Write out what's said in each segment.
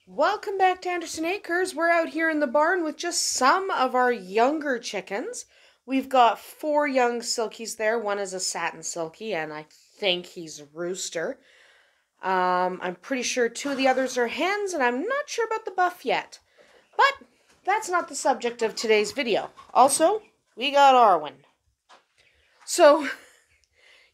Welcome back to Andersen Acres. We're out here in the barn with just some of our younger chickens. We've got 4 young silkies there. One is a satin silky, and I think he's a rooster. I'm pretty sure 2 of the others are hens, and I'm not sure about the buff yet. But that's not the subject of today's video. Also, we got Arwen. So,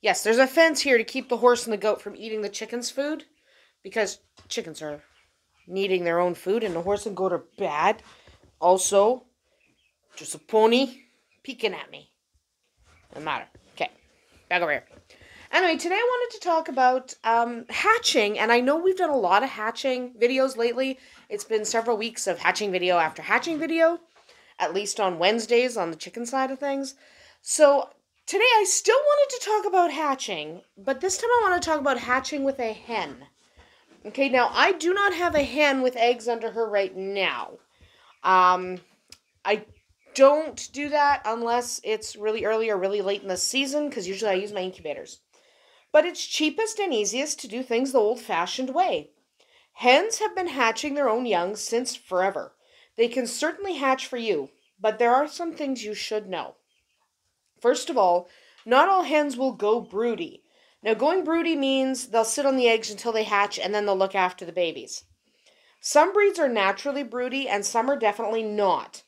yes, there's a fence here to keep the horse and the goat from eating the chickens' food, because chickens are needing their own food, and the horse and goat are bad. Also, just a pony peeking at me. No matter. Okay, back over here. Anyway, today I wanted to talk about hatching, and I know we've done a lot of hatching videos lately. It's been several weeks of hatching video after hatching video, at least on Wednesdays on the chicken side of things. So today I still wanted to talk about hatching, but this time I want to talk about hatching with a hen. Okay, now I do not have a hen with eggs under her right now. I don't do that unless it's really early or really late in the season, because usually I use my incubators. But it's cheapest and easiest to do things the old-fashioned way. Hens have been hatching their own young since forever. They can certainly hatch for you, but there are some things you should know. First of all, not all hens will go broody. Now, going broody means they'll sit on the eggs until they hatch, and then they'll look after the babies. Some breeds are naturally broody, and some are definitely not.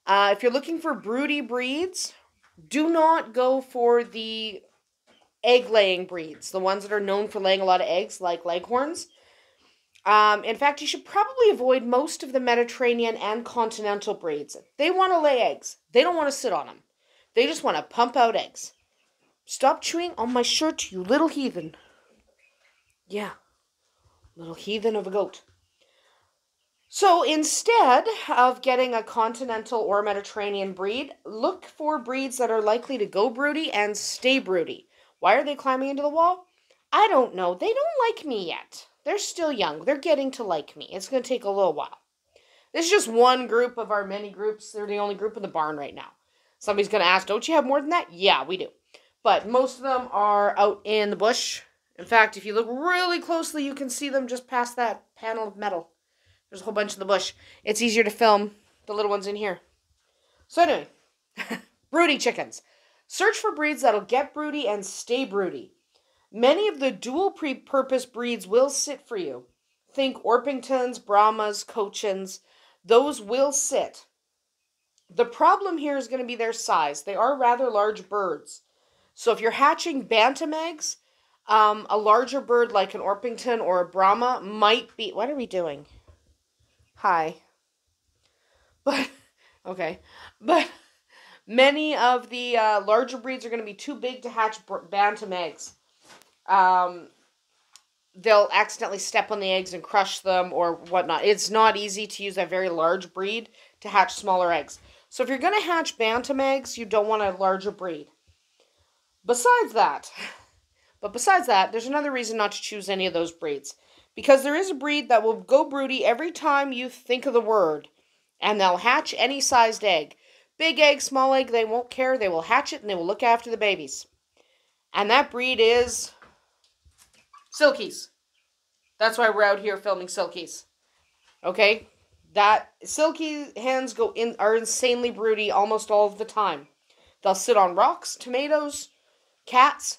If you're looking for broody breeds, do not go for the egg-laying breeds, the ones that are known for laying a lot of eggs, like Leghorns. In fact, you should probably avoid most of the Mediterranean and continental breeds. They want to lay eggs. They don't want to sit on them. They just want to pump out eggs. Stop chewing on my shirt, you little heathen. Yeah, little heathen of a goat. So instead of getting a continental or Mediterranean breed, look for breeds that are likely to go broody and stay broody. Why are they climbing into the wall? I don't know. They don't like me yet. They're still young. They're getting to like me. It's going to take a little while. This is just one group of our many groups. They're the only group in the barn right now. Somebody's going to ask, don't you have more than that? Yeah, we do. But most of them are out in the bush. In fact, if you look really closely, you can see them just past that panel of metal. There's a whole bunch in the bush. It's easier to film the little ones in here. So anyway, broody chickens. Search for breeds that'll get broody and stay broody. Many of the dual purpose breeds will sit for you. Think Orpingtons, Brahmas, Cochins. Those will sit. The problem here is going to be their size. They are rather large birds. So if you're hatching bantam eggs, a larger bird like an Orpington or a Brahma might be... What are we doing? Hi. But, okay. But many of the larger breeds are going to be too big to hatch bantam eggs. They'll accidentally step on the eggs and crush them or whatnot. It's not easy to use a very large breed to hatch smaller eggs. So if you're going to hatch bantam eggs, you don't want a larger breed. Besides that, there's another reason not to choose any of those breeds. Because there is a breed that will go broody every time you think of the word. And they'll hatch any sized egg. Big egg, small egg, they won't care. They will hatch it and they will look after the babies. And that breed is silkies. That's why we're out here filming silkies. Okay? That silky hens are insanely broody almost all of the time. They'll sit on rocks, tomatoes, cats.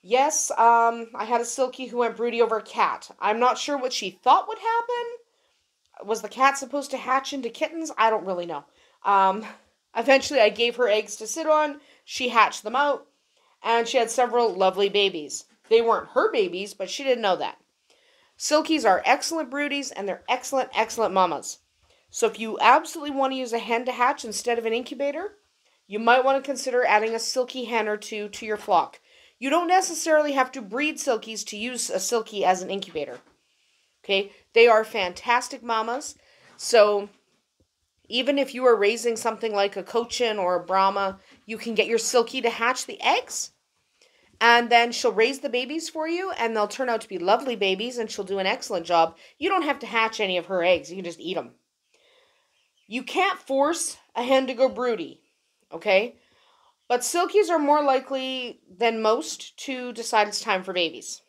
Yes, I had a silky who went broody over a cat. I'm not sure what she thought would happen. Was the cat supposed to hatch into kittens? I don't really know. Eventually I gave her eggs to sit on. She hatched them out. And she had several lovely babies. They weren't her babies, but she didn't know that. Silkies are excellent broodies, and they're excellent, excellent mamas. So if you absolutely want to use a hen to hatch instead of an incubator, you might want to consider adding a silky hen or two to your flock. You don't necessarily have to breed silkies to use a silky as an incubator. Okay? They are fantastic mamas. So even if you are raising something like a Cochin or a Brahma, you can get your silky to hatch the eggs. And then she'll raise the babies for you, and they'll turn out to be lovely babies, and she'll do an excellent job. You don't have to hatch any of her eggs. You can just eat them. You can't force a hen to go broody. Okay? But silkies are more likely than most to decide it's time for babies.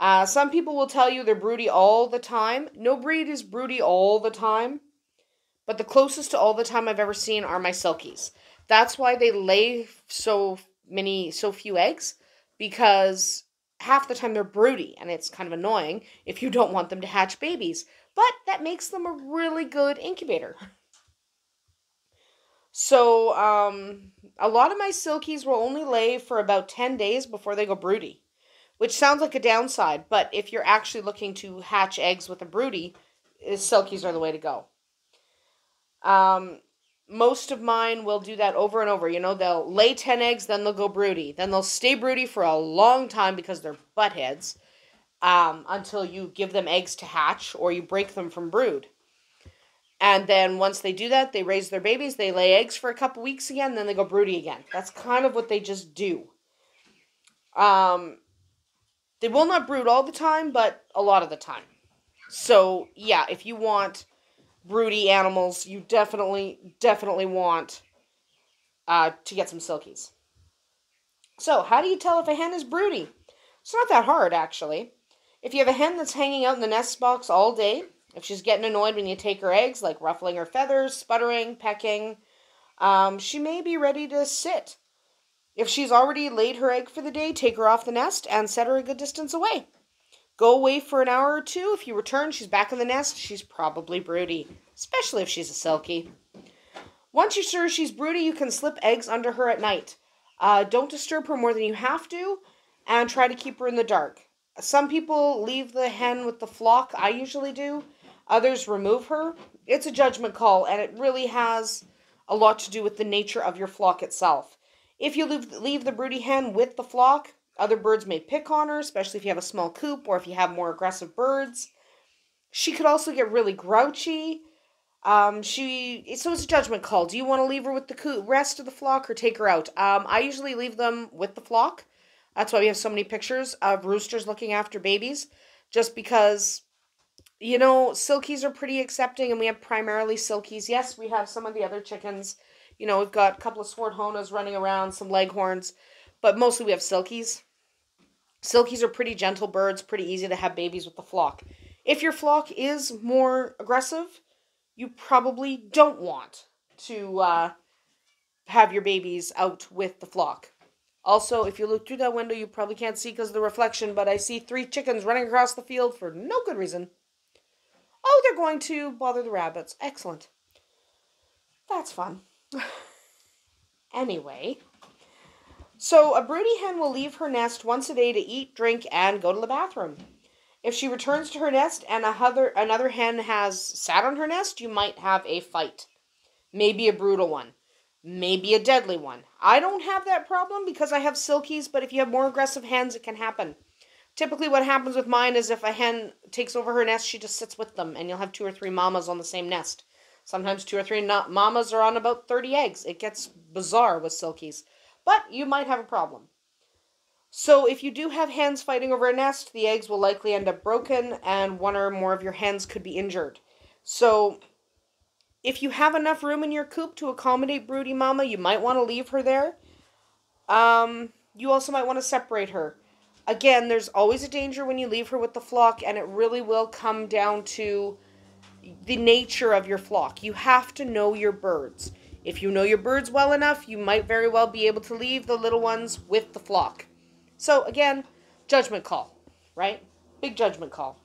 Some people will tell you they're broody all the time. No breed is broody all the time, but the closest to all the time I've ever seen are my silkies. That's why they lay so few eggs, because half the time they're broody, and it's kind of annoying if you don't want them to hatch babies. But that makes them a really good incubator. So, a lot of my silkies will only lay for about 10 days before they go broody, which sounds like a downside, but if you're actually looking to hatch eggs with a broody, silkies are the way to go. Most of mine will do that over and over. They'll lay 10 eggs, then they'll go broody. Then they'll stay broody for a long time because they're buttheads, until you give them eggs to hatch or you break them from brood. And then once they do that, they raise their babies, they lay eggs for a couple weeks again, then they go broody again. That's kind of what they just do. They will not brood all the time, but a lot of the time. So, yeah, if you want broody animals, you definitely want to get some silkies. So, how do you tell if a hen is broody? It's not that hard, actually. If you have a hen that's hanging out in the nest box all day, if she's getting annoyed when you take her eggs, like ruffling her feathers, sputtering, pecking, she may be ready to sit. If she's already laid her egg for the day, take her off the nest and set her a good distance away. Go away for an hour or two. If you return, she's back in the nest. She's probably broody, especially if she's a silkie. Once you're sure she's broody, you can slip eggs under her at night. Don't disturb her more than you have to, and try to keep her in the dark. Some people leave the hen with the flock. I usually do. Others remove her. It's a judgment call, and it really has a lot to do with the nature of your flock itself. If you leave the broody hen with the flock, other birds may pick on her, especially if you have a small coop or if you have more aggressive birds. She could also get really grouchy. So it's a judgment call. Do you want to leave her with the rest of the flock or take her out? I usually leave them with the flock. That's why we have so many pictures of roosters looking after babies, just because, silkies are pretty accepting, and we have primarily silkies. Yes, we have some of the other chickens. We've got a couple of Swarthonas running around, some leghorns, but mostly we have silkies. Silkies are pretty gentle birds, pretty easy to have babies with the flock. If your flock is more aggressive, you probably don't want to have your babies out with the flock. Also, if you look through that window, you probably can't see because of the reflection, but I see 3 chickens running across the field for no good reason. Oh, they're going to bother the rabbits. Excellent. That's fun. Anyway, so a broody hen will leave her nest once a day to eat, drink, and go to the bathroom. If she returns to her nest and another hen has sat on her nest, you might have a fight. Maybe a brutal one. Maybe a deadly one. I don't have that problem because I have silkies, but if you have more aggressive hens, it can happen. Typically what happens with mine is if a hen takes over her nest, she just sits with them, and you'll have 2 or 3 mamas on the same nest. Sometimes 2 or 3 mamas are on about 30 eggs. It gets bizarre with silkies, but you might have a problem. So if you do have hens fighting over a nest, the eggs will likely end up broken, and 1 or more of your hens could be injured. So if you have enough room in your coop to accommodate broody mama, you might want to leave her there. You also might want to separate her. Again, there's always a danger when you leave her with the flock, and it really will come down to the nature of your flock. You have to know your birds. If you know your birds well enough, you might very well be able to leave the little ones with the flock. So again, judgment call, right? Big judgment call.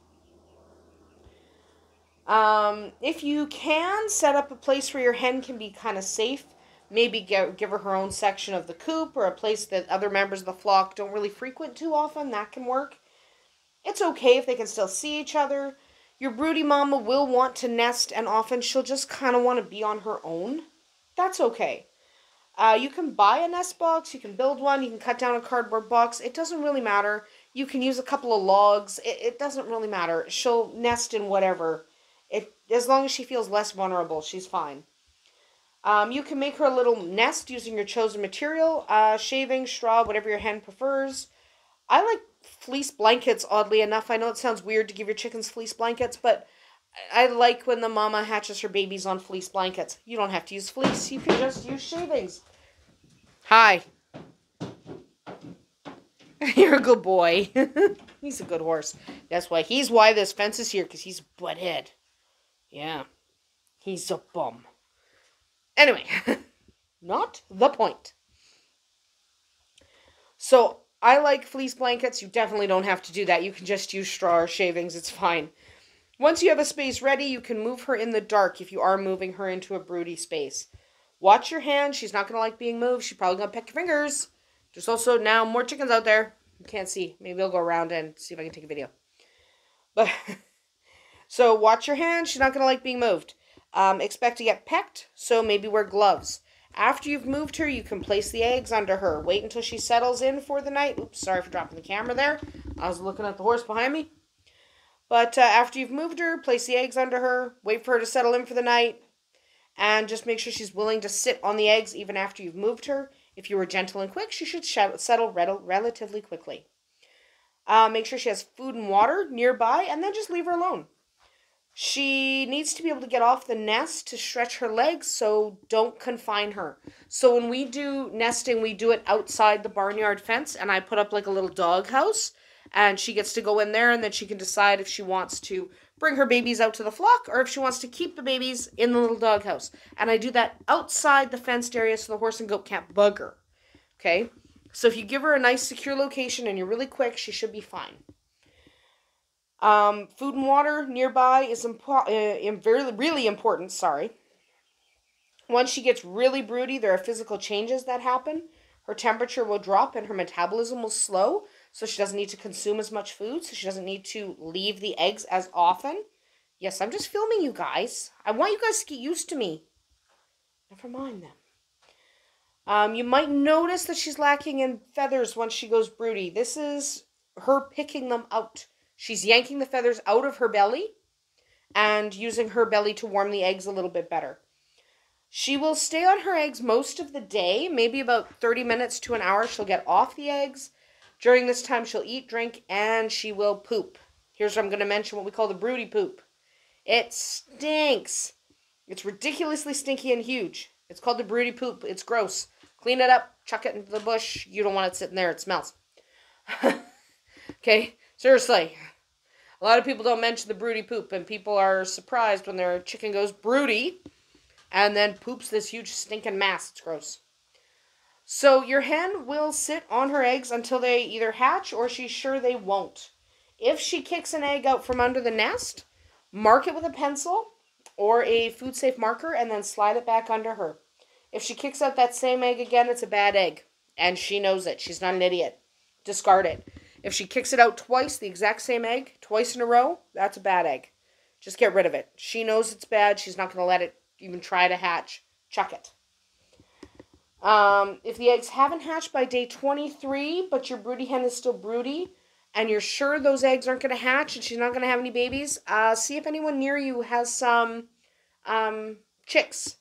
If you can, set up a place where your hen can be kind of safe. Maybe give her own section of the coop or a place that other members of the flock don't really frequent too often. That can work. It's okay if they can still see each other. Your broody mama will want to nest, and often she'll just kind of want to be on her own. That's okay. You can buy a nest box, you can build one, you can cut down a cardboard box. It doesn't really matter. You can use a couple of logs. It doesn't really matter. She'll nest in whatever. As long as she feels less vulnerable, she's fine. You can make her a little nest using your chosen material, shaving, straw, whatever your hen prefers. I like fleece blankets, oddly enough. I know it sounds weird to give your chickens fleece blankets, but I like when the mama hatches her babies on fleece blankets. You don't have to use fleece. You can just use shavings. Hi. You're a good boy. He's a good horse. That's why this fence is here, because he's a butthead. Yeah. He's a bum. Anyway, not the point. So, I like fleece blankets. You definitely don't have to do that. You can just use straw or shavings. It's fine. Once you have a space ready, you can move her in the dark if you are moving her into a broody space. Watch your hand. She's not going to like being moved. She's probably going to peck your fingers. There's also now more chickens out there. You can't see. Maybe I'll go around and see if I can take a video. But so watch your hand. She's not going to like being moved. Expect to get pecked, so maybe wear gloves. After you've moved her, you can place the eggs under her. Wait until she settles in for the night. Oops, sorry for dropping the camera there. I was looking at the horse behind me. But after you've moved her, place the eggs under her. Wait for her to settle in for the night. And just make sure she's willing to sit on the eggs even after you've moved her. If you were gentle and quick, she should settle relatively quickly. Make sure she has food and water nearby, and then just leave her alone. She needs to be able to get off the nest to stretch her legs, so don't confine her. So when we do nesting, we do it outside the barnyard fence, and I put up like a little dog house, and she gets to go in there, and then she can decide if she wants to bring her babies out to the flock, or if she wants to keep the babies in the little dog house. And I do that outside the fenced area so the horse and goat can't bug her. Okay? So if you give her a nice secure location and you're really quick, she should be fine. Food and water nearby is really important. Once she gets really broody, there are physical changes that happen. Her temperature will drop and her metabolism will slow, so she doesn't need to consume as much food, so she doesn't need to leave the eggs as often. Yes, I'm just filming you guys. I want you guys to get used to me. Never mind them. You might notice that she's lacking in feathers once she goes broody. This is her picking them out. She's yanking the feathers out of her belly and using her belly to warm the eggs a little bit better. She will stay on her eggs most of the day, maybe about 30 minutes to an hour. She'll get off the eggs. During this time, she'll eat, drink, and she will poop. Here's where I'm going to mention what we call the broody poop. It stinks. It's ridiculously stinky and huge. It's called the broody poop. It's gross. Clean it up. Chuck it into the bush. You don't want it sitting there. It smells. Okay? Seriously. A lot of people don't mention the broody poop, and people are surprised when their chicken goes broody and then poops this huge stinking mass. It's gross. So your hen will sit on her eggs until they either hatch or she's sure they won't. If she kicks an egg out from under the nest, mark it with a pencil or a food-safe marker and then slide it back under her. If she kicks out that same egg again, it's a bad egg, and she knows it. She's not an idiot. Discard it. If she kicks it out twice, the exact same egg, twice in a row, that's a bad egg. Just get rid of it. She knows it's bad. She's not going to let it even try to hatch. Chuck it. If the eggs haven't hatched by day 23, but your broody hen is still broody, and you're sure those eggs aren't going to hatch and she's not going to have any babies, see if anyone near you has some chicks.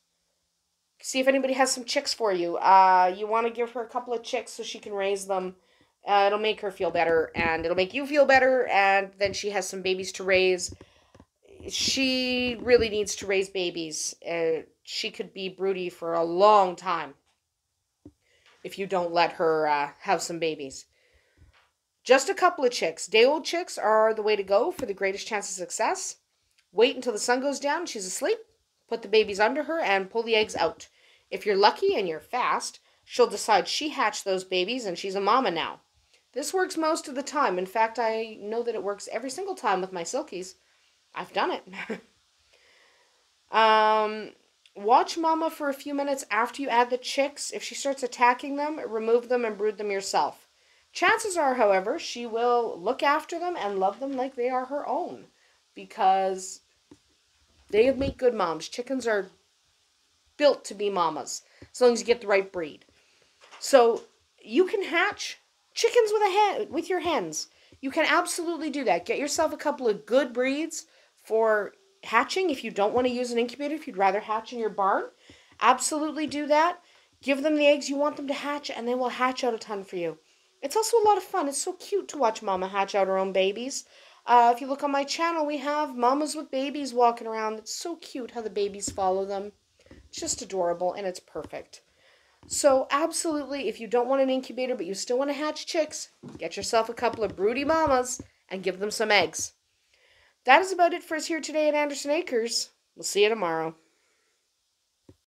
See if anybody has some chicks for you. You want to give her a couple of chicks so she can raise them. It'll make her feel better, and it'll make you feel better, and then she has some babies to raise. She really needs to raise babies. She could be broody for a long time if you don't let her have some babies. Just a couple of chicks. Day-old chicks are the way to go for the greatest chance of success. Wait until the sun goes down, she's asleep. Put the babies under her and pull the eggs out. If you're lucky and you're fast, she'll decide she hatched those babies and she's a mama now. This works most of the time. In fact, I know that it works every single time with my silkies. I've done it. Watch mama for a few minutes after you add the chicks. If she starts attacking them, remove them and brood them yourself. Chances are, however, she will look after them and love them like they are her own, because they make good moms. Chickens are built to be mamas, as long as you get the right breed. So you can hatch chickens with your hens. You can absolutely do that. Get yourself a couple of good breeds for hatching if you don't want to use an incubator, if you'd rather hatch in your barn. Absolutely do that. Give them the eggs you want them to hatch, and they will hatch out a ton for you. It's also a lot of fun. It's so cute to watch mama hatch out her own babies. If you look on my channel, we have mamas with babies walking around. It's so cute how the babies follow them. It's just adorable, and it's perfect. So absolutely, if you don't want an incubator but you still want to hatch chicks, get yourself a couple of broody mamas and give them some eggs. That is about it for us here today at Andersen Acres. We'll see you tomorrow.